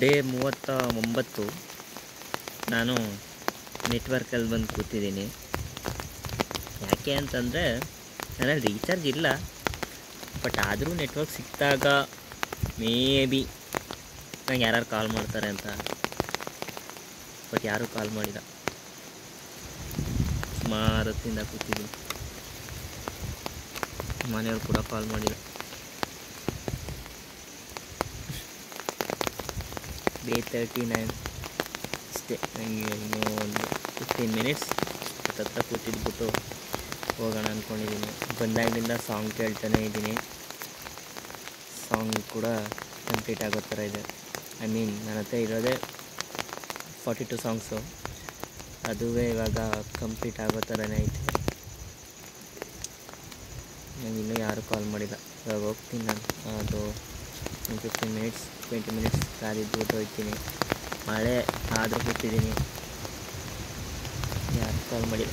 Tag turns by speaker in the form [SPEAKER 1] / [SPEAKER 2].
[SPEAKER 1] Day 39 ನಾನು ನೆಟ್ವರ್ಕಲ್ಲಿ ಬಂದು ಕೂತಿದ್ದೀನಿ. ಯಾಕೆ ಅಂತಂದರೆ ನನ್ನಲ್ಲಿ ರೀಚಾರ್ಜ್ ಇಲ್ಲ, ಬಟ್ ಆದರೂ ನೆಟ್ವರ್ಕ್ ಸಿಕ್ಕಿದಾಗ ಮೇ ಬಿ ನಂಗೆ ಯಾರು ಕಾಲ್ ಮಾಡ್ತಾರೆ ಅಂತ. ಬಟ್ ಯಾರೂ ಕಾಲ್ ಮಾಡಿಲ್ಲ. ಸುಮಾರು ಹೊತ್ತಿಂದ ಕೂತಿದ್ದೀನಿ, ಮನೆಯವ್ರು ಕೂಡ ಕಾಲ್ ಮಾಡಿಲ್ಲ. ಡೇ 39 ಅಷ್ಟೇ. ನನಗೆ ಇನ್ನೂ ಒಂದು 15 ಮಿನಿಟ್ಸ್ ಹತ್ರ ಕೂತಿದ್ಬಿಟ್ಟು ಹೋಗೋಣ ಅಂದ್ಕೊಂಡಿದ್ದೀನಿ. ಬಂದಾಗಿನಿಂದ ಸಾಂಗ್ ಕೇಳ್ತಾನೆ ಇದ್ದೀನಿ. ಸಾಂಗ್ ಕೂಡ ಕಂಪ್ಲೀಟ್ ಆಗೋ ಥರ ಇದೆ. ನನ್ನ ಹತ್ರ ಇರೋದೇ 42 ಸಾಂಗ್ಸು, ಅದುವೇ ಇವಾಗ ಕಂಪ್ಲೀಟ್ ಆಗೋ ಥರನೇ ಐತೆ. ನನಗೆ ಇನ್ನೂ ಯಾರೂ ಕಾಲ್ ಮಾಡಿಲ್ಲ. ಇವಾಗ ಹೋಗ್ತೀನಿ ನಾನು. ಅದು 15 ಮಿನಿಟ್ಸ್ 20 ಮಿನಿಟ್ಸ್ ಕಾಲಿದ್ಬಿಟ್ಟು ಹೋಗ್ತೀನಿ. ಮಳೆ ಆದರೂ ಕೂತಿದ್ದೀನಿ, ಯಾರು ಕಾಲ್ ಮಾಡಿಲ್ಲ.